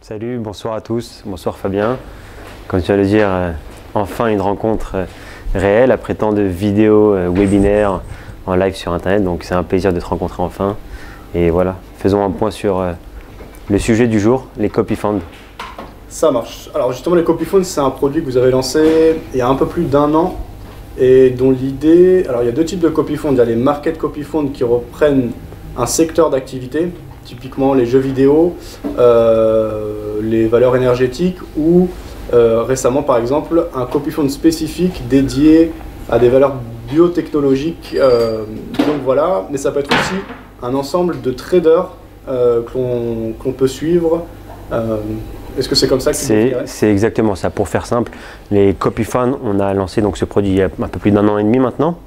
Salut, bonsoir à tous, bonsoir Fabien. Comme tu viens de le dire, enfin une rencontre réelle après tant de vidéos webinaires en live sur internet, donc c'est un plaisir de te rencontrer enfin. Et voilà, faisons un point sur le sujet du jour, les CopyFound. Ça marche. Alors justement, les CopyFound, c'est un produit que vous avez lancé il y a un peu plus d'1 an et dont l'idée... Alors il y a deux types de CopyFound. Il y a les Market CopyFound qui reprennent un secteur d'activité, typiquement les jeux vidéo, les valeurs énergétiques ou récemment par exemple un CopyFound spécifique dédié à des valeurs biotechnologiques. Donc voilà, mais ça peut être aussi un ensemble de traders qu'on peut suivre. Est-ce que c'est comme ça que c'est exactement ça. Pour faire simple, les CopyFound, on a lancé donc ce produit il y a un peu plus d'1 an et demi maintenant.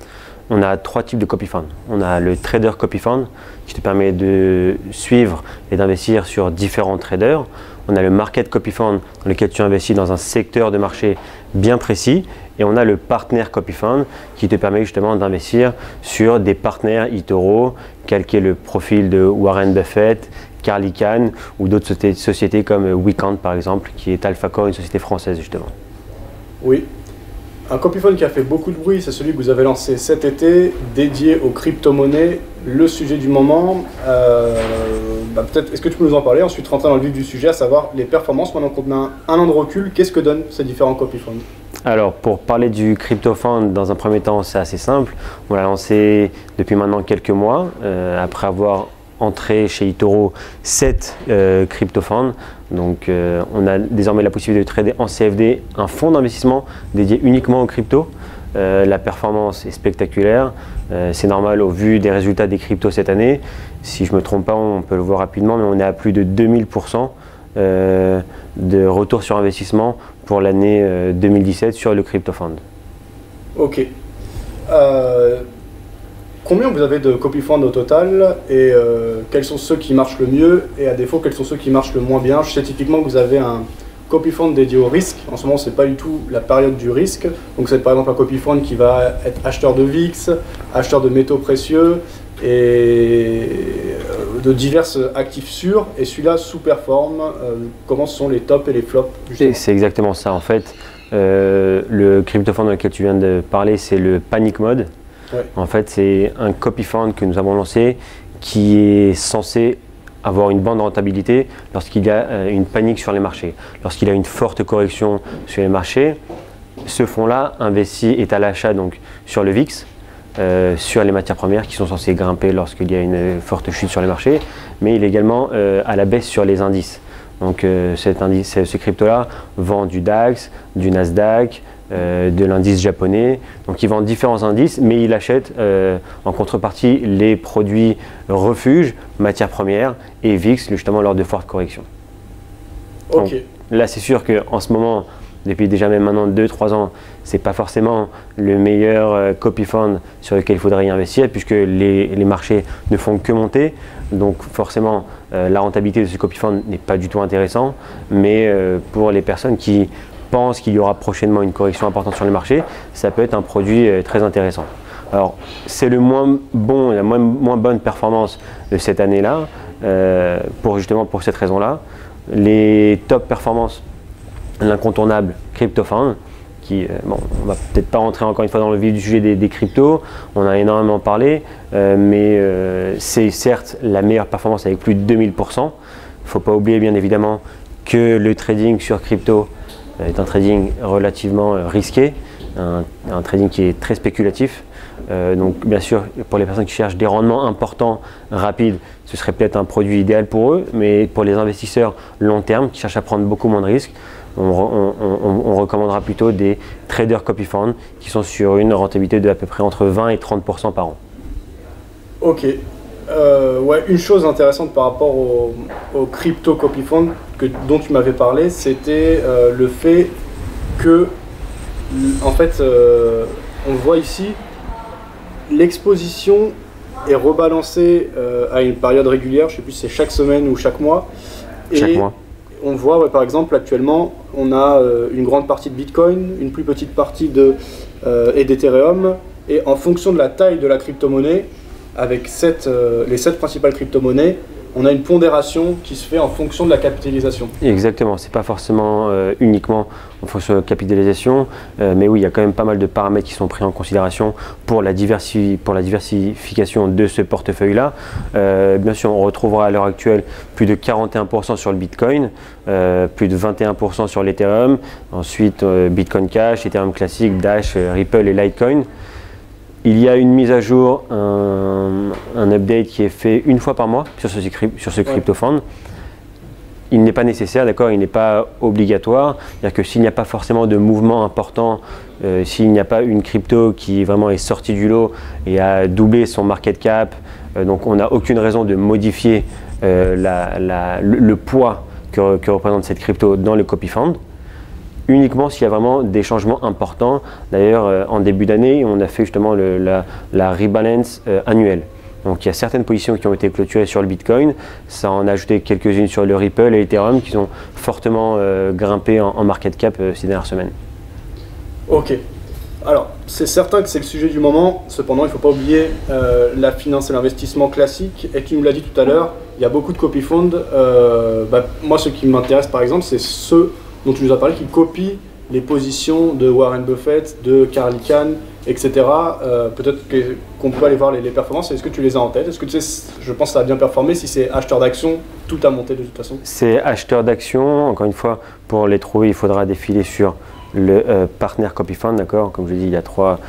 On a 3 types de CopyFound. On a le Trader CopyFound qui te permet de suivre et d'investir sur différents traders. On a le Market CopyFound dans lequel tu investis dans un secteur de marché bien précis. Et on a le Partner CopyFound qui te permet justement d'investir sur des partenaires eToro, quel qu'est le profil de Warren Buffett, Carl Icahn ou d'autres sociétés comme Weekend par exemple, qui est AlphaCore, une société française justement. Oui. Un CopyFound qui a fait beaucoup de bruit, c'est celui que vous avez lancé cet été, dédié aux crypto-monnaies, le sujet du moment. Peut-être, est-ce que tu peux nous en parler, ensuite rentrer dans le vif du sujet, à savoir les performances. Maintenant qu'on a un an de recul, qu'est-ce que donnent ces différents CopyFound? Alors, pour parler du CryptoFound, dans un premier temps, c'est assez simple. On l'a lancé depuis maintenant quelques mois, après avoir entré chez eToro 7 CryptoFound. Donc on a désormais la possibilité de trader en CFD un fonds d'investissement dédié uniquement aux cryptos. La performance est spectaculaire, c'est normal au vu des résultats des cryptos cette année. Si je ne me trompe pas, on peut le voir rapidement, mais on est à plus de 2000% de retour sur investissement pour l'année 2017 sur le CryptoFound. Ok. Combien vous avez de CopyFound au total et quels sont ceux qui marchent le mieux et à défaut quels sont ceux qui marchent le moins bien? Je sais typiquement que vous avez un CopyFound dédié au risque. En ce moment, c'est pas du tout la période du risque. Donc c'est par exemple un CopyFound qui va être acheteur de VIX, acheteur de métaux précieux et de divers actifs sûrs. Et celui-là sous-performe. Comment sont les tops et les flops? C'est exactement ça en fait. Le CryptoFound dans lequel tu viens de parler, c'est le Panic Mode. Ouais. En fait, c'est un CopyFound que nous avons lancé qui est censé avoir une bonne rentabilité lorsqu'il y a une panique sur les marchés, lorsqu'il y a une forte correction sur les marchés. Ce fonds-là est à l'achat donc sur le VIX, sur les matières premières qui sont censées grimper lorsqu'il y a une forte chute sur les marchés, mais il est également à la baisse sur les indices. Donc ce crypto-là vend du DAX, du Nasdaq, de l'indice japonais, donc il vend différents indices, mais il achète en contrepartie les produits refuges, matières premières et VIX justement lors de fortes corrections. Ok. Donc, là c'est sûr qu'en ce moment, depuis déjà même maintenant 2-3 ans, c'est pas forcément le meilleur CopyFound sur lequel il faudrait y investir puisque les marchés ne font que monter, donc forcément la rentabilité de ce CopyFound n'est pas du tout intéressant, mais pour les personnes qui pense qu'il y aura prochainement une correction importante sur le marché, ça peut être un produit très intéressant. Alors, c'est le moins bon, la moins bonne performance de cette année-là, justement pour cette raison-là. Les top performances, l'incontournable CryptoFound, bon, on va peut-être pas rentrer encore une fois dans le vif du sujet des cryptos, on a énormément parlé, mais c'est certes la meilleure performance avec plus de 2000%. Il ne faut pas oublier bien évidemment que le trading sur crypto est un trading relativement risqué, un trading qui est très spéculatif. Donc bien sûr, pour les personnes qui cherchent des rendements importants, rapides, ce serait peut-être un produit idéal pour eux, mais pour les investisseurs long terme qui cherchent à prendre beaucoup moins de risques, on recommandera plutôt des traders CopyFound qui sont sur une rentabilité de à peu près entre 20 et 30% par an. Ok. Ouais, une chose intéressante par rapport au crypto CopyFound dont tu m'avais parlé, c'était le fait que, en fait, on voit ici, l'exposition est rebalancée à une période régulière, je ne sais plus si c'est chaque semaine ou chaque mois. Chaque mois. On voit, ouais, par exemple, actuellement, on a une grande partie de Bitcoin, une plus petite partie et d'Ethereum, et en fonction de la taille de la crypto-monnaie, avec les 7 principales crypto-monnaies, on a une pondération qui se fait en fonction de la capitalisation. Exactement, c'est pas forcément uniquement en fonction de la capitalisation, mais oui, il y a quand même pas mal de paramètres qui sont pris en considération pour la diversification de ce portefeuille-là. Bien sûr, on retrouvera à l'heure actuelle plus de 41% sur le Bitcoin, plus de 21% sur l'Ethereum, ensuite Bitcoin Cash, Ethereum classique, Dash, Ripple et Litecoin. Il y a une mise à jour, un update qui est fait une fois par mois sur ce CryptoFund. Il n'est pas nécessaire, d'accord, il n'est pas obligatoire. C'est-à-dire que s'il n'y a pas forcément de mouvement important, s'il n'y a pas une crypto qui vraiment est sortie du lot et a doublé son market cap, donc on n'a aucune raison de modifier le poids que représente cette crypto dans le CopyFund. Uniquement s'il y a vraiment des changements importants. D'ailleurs, en début d'année, on a fait justement la rebalance annuelle. Donc il y a certaines positions qui ont été clôturées sur le Bitcoin, ça en a ajouté quelques-unes sur le Ripple et l'Ethereum qui ont fortement grimpé en market cap ces dernières semaines. Ok. Alors, c'est certain que c'est le sujet du moment, cependant il ne faut pas oublier la finance et l'investissement classique, et qui nous l'a dit tout à l'heure, il y a beaucoup de copy funds. Moi, ce qui m'intéresse par exemple, c'est ceux dont tu nous as parlé, qui copient les positions de Warren Buffett, de Carl Icahn, etc. Peut-être qu'on peut aller voir les performances. Est-ce que tu les as en tête? Est-ce que tu sais, je pense que ça a bien performé. Si c'est acheteur d'actions, tout a monté de toute façon. C'est acheteur d'actions. Encore une fois, pour les trouver, il faudra défiler sur le Partner Copy Fund. D'accord. Comme je dis, il y a trois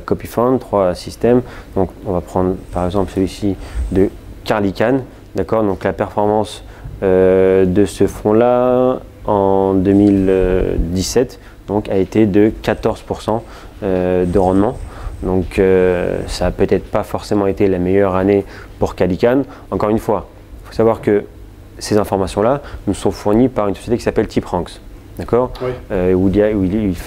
Copy Funds, 3 systèmes. Donc, on va prendre par exemple celui-ci de Carl Icahn. D'accord. Donc, la performance de ce fonds-là en 2017 donc, a été de 14% de rendement. Donc ça n'a peut-être pas forcément été la meilleure année pour Carl Icahn. Encore une fois, il faut savoir que ces informations-là nous sont fournies par une société qui s'appelle TipRanks. D'accord. Oui. Où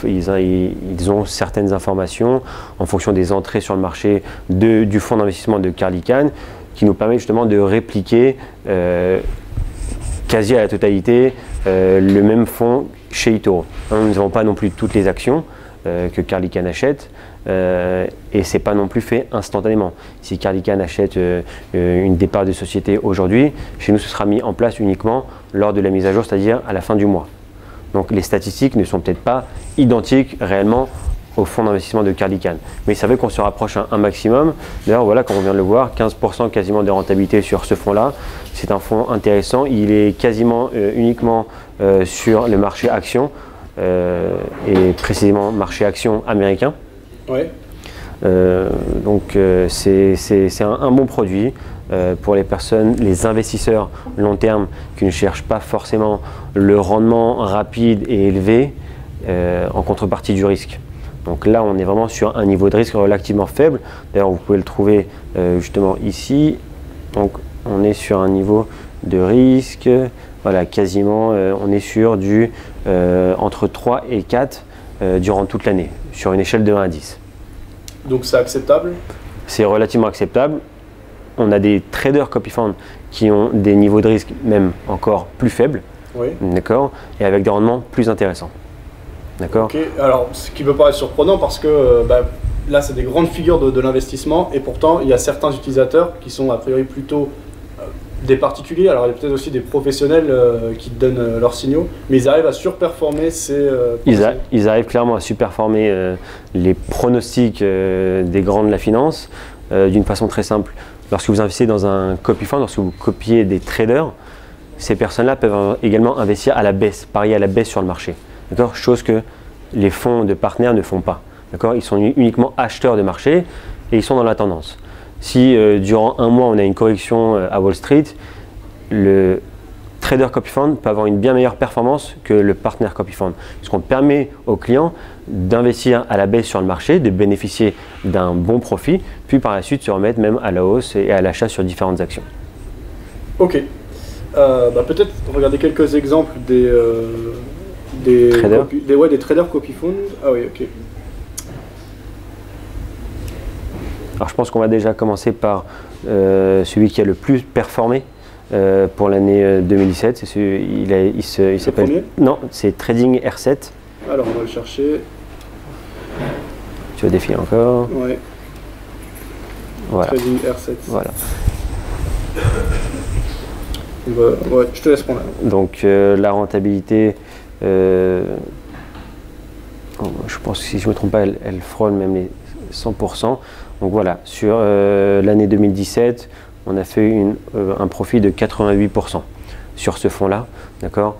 ils ont certaines informations en fonction des entrées sur le marché du fonds d'investissement de Carl Icahn qui nous permet justement de répliquer quasi à la totalité le même fonds chez eToro. Nous n'avons pas non plus toutes les actions que Carl Icahn achète et c'est pas non plus fait instantanément. Si Carl Icahn achète une des parts de société aujourd'hui, chez nous ce sera mis en place uniquement lors de la mise à jour, c'est-à-dire à la fin du mois. Donc les statistiques ne sont peut-être pas identiques réellement au fonds d'investissement de Carl Icahn. Mais ça veut qu'on se rapproche un maximum. D'ailleurs, voilà, comme on vient de le voir, 15% quasiment de rentabilité sur ce fonds-là. C'est un fonds intéressant. Il est quasiment uniquement sur le marché action et précisément marché action américain. Ouais. Donc c'est un bon produit pour les personnes, les investisseurs long terme qui ne cherchent pas forcément le rendement rapide et élevé en contrepartie du risque. Donc là, on est vraiment sur un niveau de risque relativement faible. D'ailleurs, vous pouvez le trouver justement ici. Donc, on est sur un niveau de risque, voilà, quasiment, on est sur du entre 3 et 4 durant toute l'année, sur une échelle de 1 à 10. Donc, c'est acceptable? C'est relativement acceptable. On a des traders copy funds qui ont des niveaux de risque même encore plus faibles, oui. D'accord, et avec des rendements plus intéressants. D'accord. Ok, alors ce qui peut paraître surprenant parce que là c'est des grandes figures de l'investissement et pourtant il y a certains utilisateurs qui sont a priori plutôt des particuliers, alors il y a peut-être aussi des professionnels qui donnent leurs signaux, mais ils arrivent à surperformer ces... Ils arrivent clairement à surperformer les pronostics des grands de la finance d'une façon très simple. Lorsque vous investissez dans un copy fund, lorsque vous copiez des traders, ces personnes-là peuvent également investir à la baisse, parier à la baisse sur le marché. D'accord, chose que les fonds de partenaires ne font pas. D'accord, ils sont uniquement acheteurs de marché et ils sont dans la tendance. Si durant un mois on a une correction à Wall Street, le trader copy fund peut avoir une bien meilleure performance que le partner copy fund, puisqu'on permet aux clients d'investir à la baisse sur le marché, de bénéficier d'un bon profit, puis par la suite se remettre même à la hausse et à l'achat sur différentes actions. Ok, peut-être regarder quelques exemples des traders copy funds. Ah oui, ok. Alors je pense qu'on va déjà commencer par celui qui a le plus performé pour l'année 2017. C'est celui, il s'appelle. Non, c'est Trading R7. Alors on va le chercher. Tu vas défiler encore. Ouais. Voilà. Trading R7. Voilà. Ouais, je te laisse prendre. Donc la rentabilité, je pense que si je ne me trompe pas, elle frôle même les 100%. Donc voilà, sur l'année 2017, on a fait un profit de 88% sur ce fonds-là, d'accord.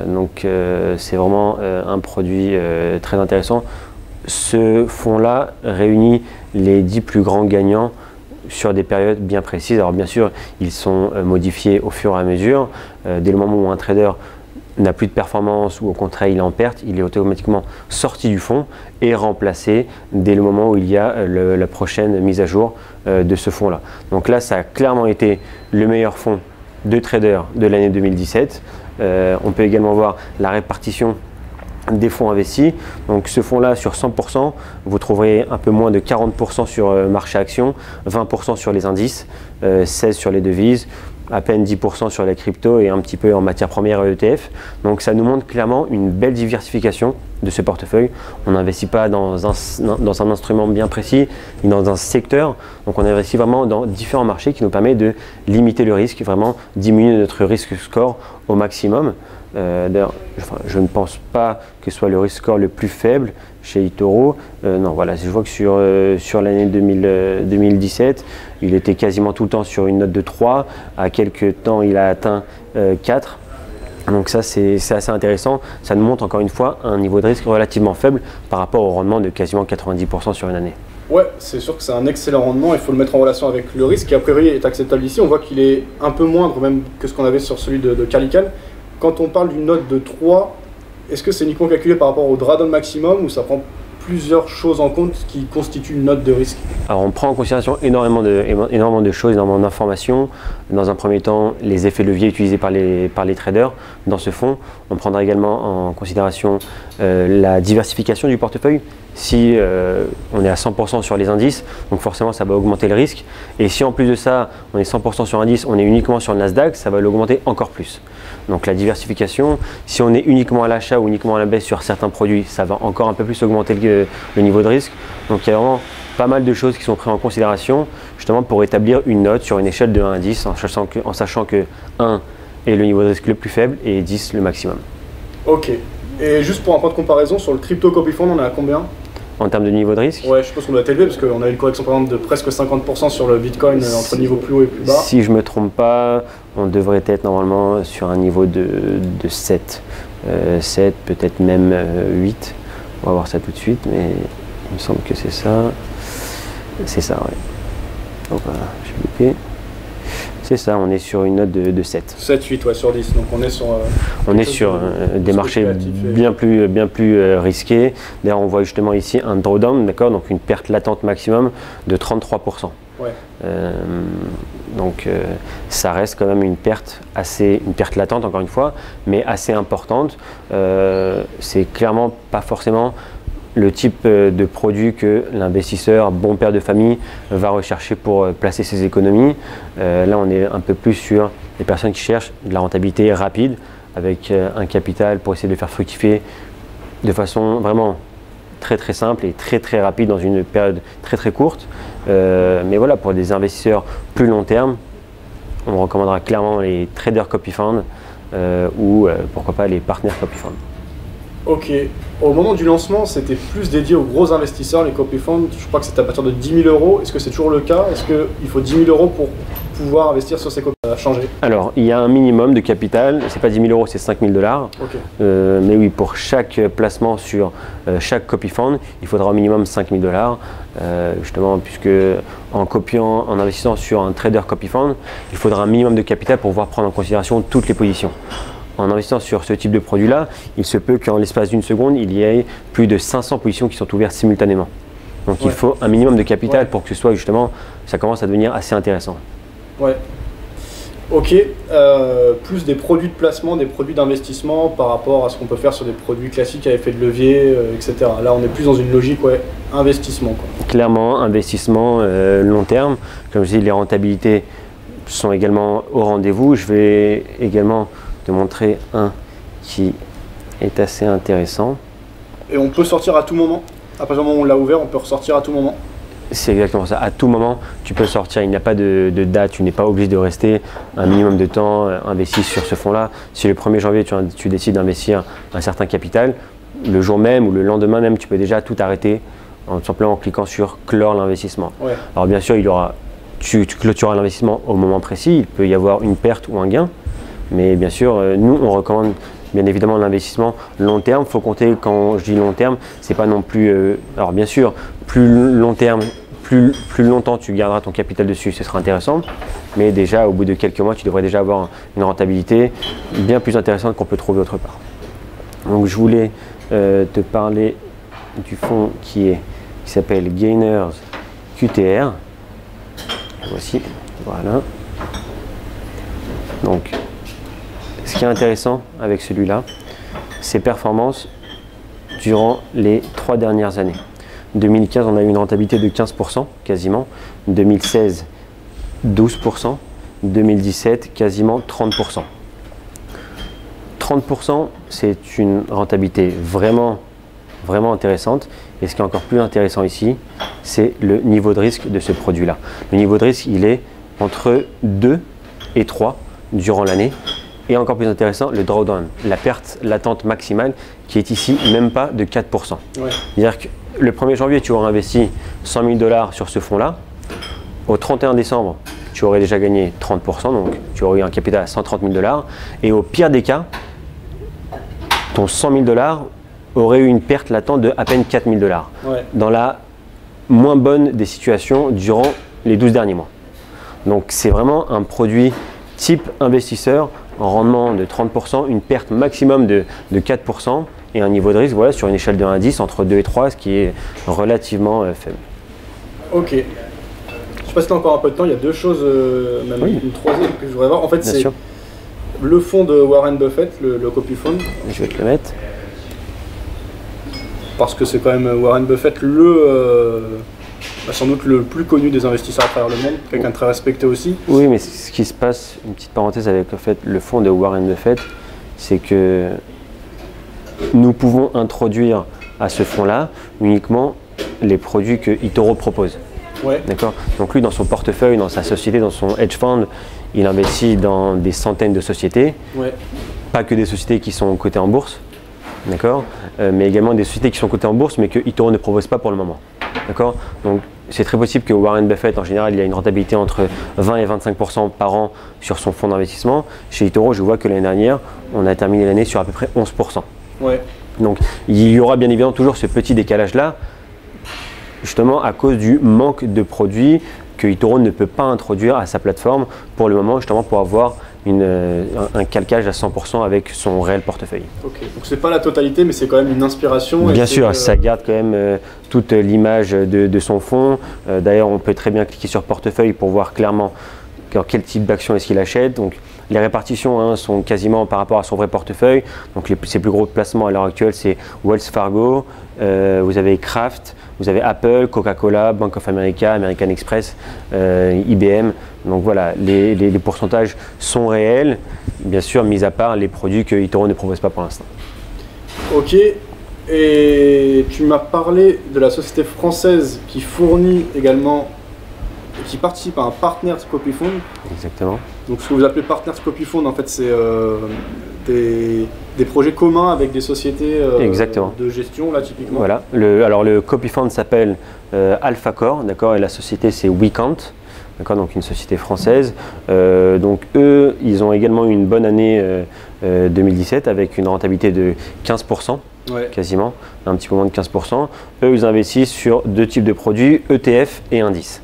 Donc c'est vraiment un produit très intéressant. Ce fonds-là réunit les 10 plus grands gagnants sur des périodes bien précises. Alors bien sûr, ils sont modifiés au fur et à mesure. Dès le moment où un trader n'a plus de performance ou au contraire il est en perte, il est automatiquement sorti du fonds et remplacé dès le moment où il y a la prochaine mise à jour de ce fonds-là. Donc là, ça a clairement été le meilleur fonds de traders de l'année 2017. On peut également voir la répartition des fonds investis. Donc ce fonds-là, sur 100%, vous trouverez un peu moins de 40% sur marché action, 20% sur les indices, 16% sur les devises, à peine 10% sur les cryptos et un petit peu en matière première et ETF. Donc ça nous montre clairement une belle diversification de ce portefeuille. On n'investit pas dans un instrument bien précis, ni dans un secteur. Donc on investit vraiment dans différents marchés qui nous permettent de limiter le risque, vraiment diminuer notre risque score au maximum. D'ailleurs, je ne pense pas que ce soit le risque score le plus faible chez eToro. Non, voilà, je vois que sur l'année 2017, il était quasiment tout le temps sur une note de 3. À quelques temps, il a atteint 4. Donc ça, c'est assez intéressant. Ça nous montre encore une fois un niveau de risque relativement faible par rapport au rendement de quasiment 90% sur une année. Ouais, c'est sûr que c'est un excellent rendement. Il faut le mettre en relation avec le risque qui a priori est acceptable ici. On voit qu'il est un peu moindre même que ce qu'on avait sur celui de Calical. Quand on parle d'une note de 3, est-ce que c'est uniquement calculé par rapport au drawdown maximum ou ça prend plusieurs choses en compte qui constituent une note de risque? Alors on prend en considération énormément de choses, énormément d'informations. Dans un premier temps, les effets leviers utilisés par les traders dans ce fonds. On prendra également en considération la diversification du portefeuille. Si on est à 100% sur les indices, donc forcément ça va augmenter le risque. Et si en plus de ça, on est 100% sur indice, on est uniquement sur le Nasdaq, ça va l'augmenter encore plus. Donc la diversification, si on est uniquement à l'achat ou uniquement à la baisse sur certains produits, ça va encore un peu plus augmenter le niveau de risque. Donc il y a vraiment pas mal de choses qui sont prises en considération justement pour établir une note sur une échelle de 1 à 10 en sachant que 1 est le niveau de risque le plus faible et 10 le maximum. Ok. Et juste pour un point de comparaison, sur le Crypto Copy Fund, on est à combien? En termes de niveau de risque? Ouais, je pense qu'on doit être élevé parce qu'on a une correction par exemple de presque 50% sur le Bitcoin entre le niveau plus haut et plus bas. Si je ne me trompe pas, on devrait être normalement sur un niveau de 7. 7, peut-être même 8. On va voir ça tout de suite, mais il me semble que c'est ça. C'est ça, ouais. Donc voilà, j'ai loupé. C'est ça, on est sur une note de 7. 7, 8, ouais, sur 10. Donc on est sur, des marchés bien plus risqués. D'ailleurs, on voit justement ici un drawdown, d'accord, donc une perte latente maximum de 33%. Ouais. Donc ça reste quand même une perte latente encore une fois, mais assez importante. C'est clairement pas forcément le type de produit que l'investisseur, bon père de famille, va rechercher pour placer ses économies. Là, on est un peu plus sur les personnes qui cherchent de la rentabilité rapide avec un capital pour essayer de faire fructifier de façon vraiment très simple et très rapide dans une période très courte. Mais voilà, pour des investisseurs plus long terme, on recommandera clairement les Trader Copy Fund ou pourquoi pas les Partner Copy Fund. Ok. Au moment du lancement, c'était plus dédié aux gros investisseurs, les copy funds. Je crois que c'était à partir de 10 000 €. Est-ce que c'est toujours le cas? Est-ce qu'il faut 10 000 € pour pouvoir investir sur ces copy funds? Ça a changé? Alors, il y a un minimum de capital. C'est pas 10 000 €, c'est 5 000 $. Okay. Mais oui, pour chaque placement sur chaque copy fund, il faudra au minimum 5 000 $. Justement, puisque en investissant sur un trader copy fund, il faudra un minimum de capital pour pouvoir prendre en considération toutes les positions. En investissant sur ce type de produit-là, il se peut qu'en l'espace d'une seconde, il y ait plus de 500 positions qui sont ouvertes simultanément. Donc il faut un minimum de capital pour que ce soit justement, ça commence à devenir assez intéressant. Ouais. Ok. Plus des produits de placement, des produits d'investissement par rapport à ce qu'on peut faire sur des produits classiques à effet de levier, etc. Là, on est plus dans une logique investissement, quoi. Clairement, investissement long terme. Comme je dis, les rentabilités sont également au rendez-vous. Je vais également te montrer un qui est assez intéressant. Et on peut sortir à tout moment. À partir du moment où on l'a ouvert, on peut ressortir à tout moment. C'est exactement ça. À tout moment, tu peux sortir. Il n'y a pas de date. Tu n'es pas obligé de rester un minimum de temps investi sur ce fonds-là. Si le 1er janvier, tu décides d'investir un certain capital, le jour même ou le lendemain même, tu peux déjà tout arrêter simplement en cliquant sur clore l'investissement. Ouais. Alors bien sûr, tu clôtureras l'investissement au moment précis. Il peut y avoir une perte ou un gain. Mais bien sûr, nous, on recommande bien évidemment l'investissement long terme. Il faut compter, quand je dis long terme, c'est pas non plus… alors bien sûr, plus long terme, plus longtemps tu garderas ton capital dessus, ce sera intéressant. Mais déjà, au bout de quelques mois, tu devrais déjà avoir une rentabilité bien plus intéressante qu'on peut trouver autre part. Donc je voulais te parler du fonds qui s'appelle Gainers QTR. Voici, voilà. Donc, ce qui est intéressant avec celui-là, ses performances durant les 3 dernières années. 2015, on a eu une rentabilité de 15% quasiment. 2016, 12%. 2017, quasiment 30%. 30%, c'est une rentabilité vraiment intéressante. Et ce qui est encore plus intéressant ici, c'est le niveau de risque de ce produit-là. Le niveau de risque, il est entre 2 et 3 durant l'année. Et encore plus intéressant, le drawdown, la perte latente maximale qui est ici même pas de 4%. Ouais. C'est-à-dire que le 1er janvier, tu aurais investi 100 000 $ sur ce fonds-là. Au 31 décembre, tu aurais déjà gagné 30%, donc tu aurais eu un capital à 130 000 $. Et au pire des cas, ton 100 000 $ aurait eu une perte latente de à peine 4 000 $. Ouais. Dans la moins bonne des situations durant les 12 derniers mois. Donc c'est vraiment un produit type investisseur, en rendement de 30%, une perte maximum de 4% et un niveau de risque voilà, sur une échelle de 1 à 10 entre 2 et 3, ce qui est relativement faible. Ok. Je ne sais pas si tu as encore un peu de temps, il y a deux choses, même oui. Une troisième que je voudrais voir. En fait, c'est sûr. Le fonds de Warren Buffett, le Copy Fund. Je vais te le mettre. Parce que c'est quand même Warren Buffett sans doute le plus connu des investisseurs à travers le monde, quelqu'un de très respecté aussi. Oui, mais ce qui se passe, une petite parenthèse avec le fonds de Warren Buffett, c'est que nous pouvons introduire à ce fonds-là uniquement les produits que eToro propose. Ouais. D'accord. Donc lui, dans son portefeuille, dans sa société, dans son hedge fund, il investit dans des centaines de sociétés. Ouais. Pas que des sociétés qui sont cotées en bourse, d'accord, mais également des sociétés qui sont cotées en bourse, mais que eToro ne propose pas pour le moment. D'accord. Donc c'est très possible que Warren Buffett, en général, il a une rentabilité entre 20 et 25% par an sur son fonds d'investissement. Chez eToro, je vois que l'année dernière, on a terminé l'année sur à peu près 11%. Ouais. Donc il y aura bien évidemment toujours ce petit décalage-là, justement à cause du manque de produits que eToro ne peut pas introduire à sa plateforme pour le moment, justement pour avoir un calcage à 100% avec son réel portefeuille. Ok, donc c'est pas la totalité, mais c'est quand même une inspiration. Bien sûr, ça garde quand même toute l'image de son fonds. D'ailleurs, on peut très bien cliquer sur portefeuille pour voir clairement quel type d'action est-ce qu'il achète. Donc, les répartitions sont quasiment par rapport à son vrai portefeuille. Donc ses plus gros placements à l'heure actuelle, c'est Wells Fargo, vous avez Kraft, vous avez Apple, Coca-Cola, Bank of America, American Express, IBM. Donc voilà, les pourcentages sont réels, bien sûr, mis à part les produits que eToro ne propose pas pour l'instant. Ok. Et tu m'as parlé de la société française qui fournit également, qui participe à un Partners Copy Fund. Exactement. Donc ce que vous appelez Partners Copy Fund, en fait, c'est des projets communs avec des sociétés de gestion, là, typiquement. Voilà. Alors le Copy Fund s'appelle AlphaCore, d'accord, et la société c'est WeCount, d'accord, donc une société française. Donc eux, ils ont également eu une bonne année 2017 avec une rentabilité de 15%. Ouais. Quasiment, un petit peu moins de 15%. Eux, ils investissent sur deux types de produits, ETF et indices.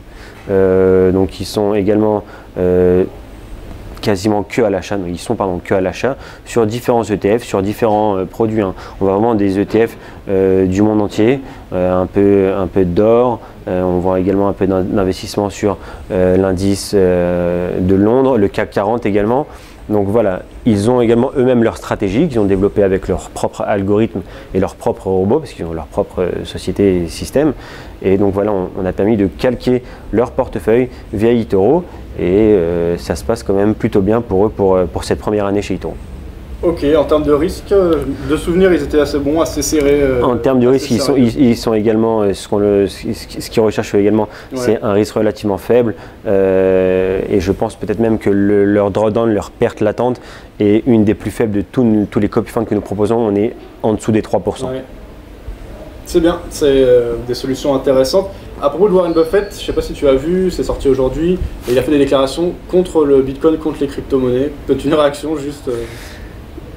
Donc ils sont également quasiment que à l'achat, ils sont que à l'achat sur différents ETF, sur différents produits. On voit vraiment des ETF du monde entier, un peu d'or, on voit également un peu d'investissement sur l'indice de Londres, le CAC 40 également. Donc voilà, ils ont également eux-mêmes leur stratégie qu'ils ont développée avec leur propre algorithme et leur propre robot, parce qu'ils ont leur propre société et système. Et donc voilà, on a permis de calquer leur portefeuille via eToro et ça se passe quand même plutôt bien pour eux pour cette première année chez eToro. Ok, en termes de risque, de souvenirs, ils étaient assez bons, assez serrés. En termes de risque, ils sont également, ce qu'ils recherchent également, c'est un risque relativement faible. Et je pense peut-être même que leur drawdown, leur perte latente, est une des plus faibles de tous les copy funds que nous proposons. On est en dessous des 3%. Ouais. C'est bien, c'est des solutions intéressantes. À propos de Warren Buffett, je ne sais pas si tu as vu, c'est sorti aujourd'hui, et il a fait des déclarations contre le Bitcoin, contre les crypto-monnaies. Peut-être une réaction juste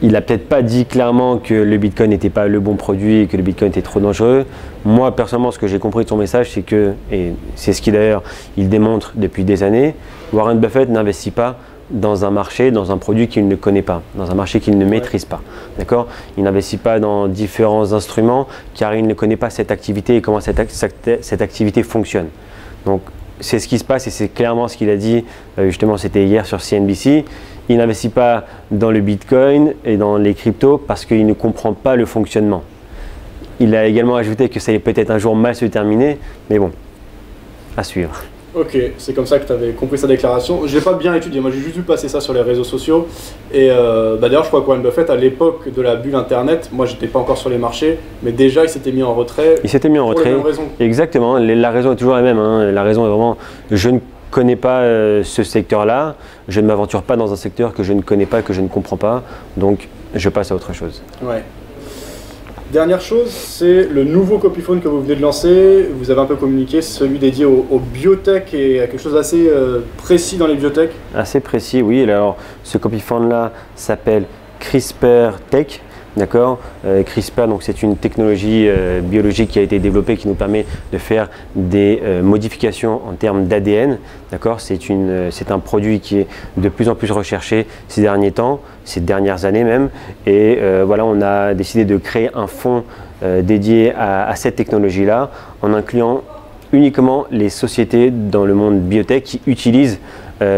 Il n'a peut-être pas dit clairement que le Bitcoin n'était pas le bon produit et que le Bitcoin était trop dangereux. Moi, personnellement, ce que j'ai compris de son message, c'est que, et c'est ce qu'il d'ailleurs il démontre depuis des années, Warren Buffett n'investit pas dans un marché, dans un produit qu'il ne connaît pas, dans un marché qu'il ne maîtrise pas. D'accord ? Il n'investit pas dans différents instruments car il ne connaît pas cette activité et comment cette activité fonctionne. Donc, c'est ce qui se passe et c'est clairement ce qu'il a dit, justement, c'était hier sur CNBC. Il n'investit pas dans le Bitcoin et dans les cryptos parce qu'il ne comprend pas le fonctionnement. Il a également ajouté que ça allait peut-être un jour mal se terminer, mais bon, à suivre. Ok, c'est comme ça que tu avais compris sa déclaration. Je n'ai pas bien étudié, moi j'ai juste vu passer ça sur les réseaux sociaux. Et d'ailleurs, je crois que Warren Buffett, à l'époque de la bulle Internet, moi j'étais pas encore sur les marchés, mais déjà il s'était mis en retrait. Il s'était mis en retrait. Pour les mêmes raisons. Exactement, la raison est toujours la même. Hein. La raison est vraiment, je ne connais pas ce secteur-là, je ne m'aventure pas dans un secteur que je ne connais pas, que je ne comprends pas, donc je passe à autre chose. Ouais. Dernière chose, c'est le nouveau copyphone que vous venez de lancer. Vous avez un peu communiqué, celui dédié aux biotech et à quelque chose d'assez précis dans les biotech. Assez précis, oui. Alors, ce copyphone-là s'appelle CRISPR Tech. D'accord, CRISPR, donc c'est une technologie biologique qui a été développée qui nous permet de faire des modifications en termes d'ADN. D'accord, c'est un produit qui est de plus en plus recherché ces derniers temps, ces dernières années même. Et voilà, on a décidé de créer un fonds dédié à cette technologie-là, en incluant uniquement les sociétés dans le monde biotech qui utilisent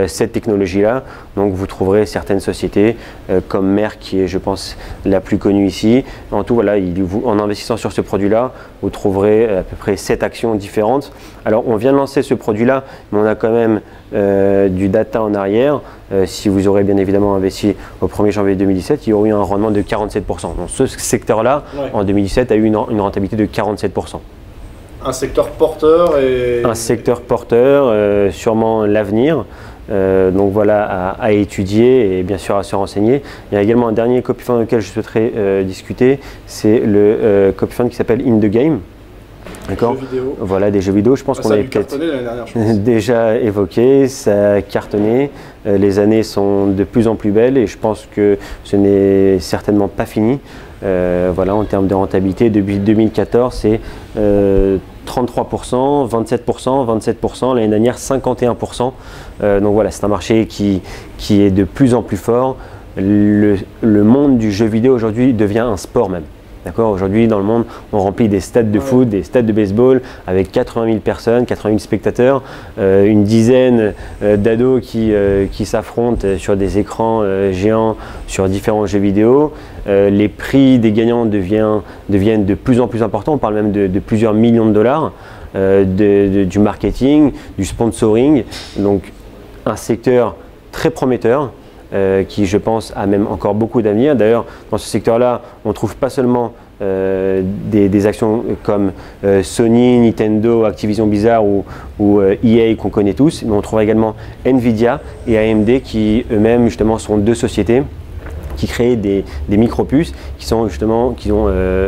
cette technologie-là. Donc vous trouverez certaines sociétés comme Merck qui est, je pense, la plus connue ici. En tout, voilà, en investissant sur ce produit-là, vous trouverez à peu près 7 actions différentes. Alors on vient de lancer ce produit-là, mais on a quand même du data en arrière. Si vous aurez bien évidemment investi au 1er janvier 2017, il y aurait eu un rendement de 47%. Donc ce secteur-là, en 2017, a eu une rentabilité de 47%. Un secteur porteur et... Un secteur porteur, sûrement l'avenir. Donc voilà, à étudier et bien sûr à se renseigner. Il y a également un dernier copyfund auquel je souhaiterais discuter, c'est le copyfund qui s'appelle In The Game. D'accord. Voilà, des jeux vidéo. Je pense qu'on avait peut-être déjà évoqué, ça a cartonné. Les années sont de plus en plus belles et je pense que ce n'est certainement pas fini. Voilà, en termes de rentabilité, depuis 2014, c'est 33%, 27%, 27%, l'année dernière 51%. Donc voilà, c'est un marché qui est de plus en plus fort. Le monde du jeu vidéo aujourd'hui devient un sport même. D'accord. Aujourd'hui, dans le monde, on remplit des stades de foot, des stades de baseball avec 80 000 personnes, 80 000 spectateurs, une dizaine d'ados qui s'affrontent sur des écrans géants sur différents jeux vidéo. Les prix des gagnants deviennent de plus en plus importants. On parle même de plusieurs millions de dollars, du marketing, du sponsoring. Donc, un secteur très prometteur. Qui, je pense, a même encore beaucoup d'avenir. D'ailleurs, dans ce secteur-là, on ne trouve pas seulement des actions comme Sony, Nintendo, Activision Blizzard ou EA qu'on connaît tous, mais on trouve également Nvidia et AMD qui eux-mêmes, justement, sont deux sociétés qui créent des micro-puces qui ont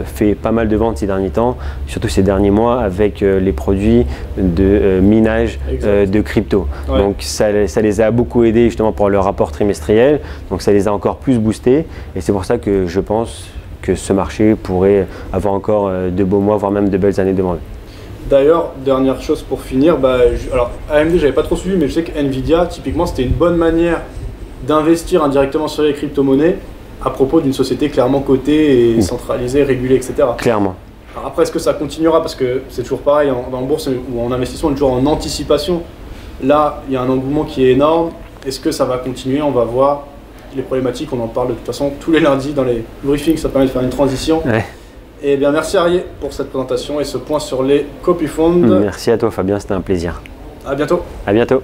fait pas mal de ventes ces derniers temps, surtout ces derniers mois avec les produits de minage de crypto. Ouais. Donc ça les a beaucoup aidés justement pour leur rapport trimestriel, donc ça les a encore plus boostés et c'est pour ça que je pense que ce marché pourrait avoir encore de beaux mois, voire même de belles années devant eux. D'ailleurs, dernière chose pour finir, alors AMD j'avais pas trop suivi, mais je sais que Nvidia, typiquement, c'était une bonne manière d'investir indirectement sur les crypto-monnaies à propos d'une société clairement cotée et centralisée, régulée, etc. Clairement. Alors après, est-ce que ça continuera? Parce que c'est toujours pareil, dans la bourse ou en investissement, on est toujours en anticipation. Là, il y a un engouement qui est énorme. Est-ce que ça va continuer? On va voir les problématiques. On en parle de toute façon tous les lundis dans les briefings. Ça permet de faire une transition. Ouais. Et bien, merci Arié pour cette présentation et ce point sur les copy funds. Merci à toi Fabien, c'était un plaisir. À bientôt. À bientôt.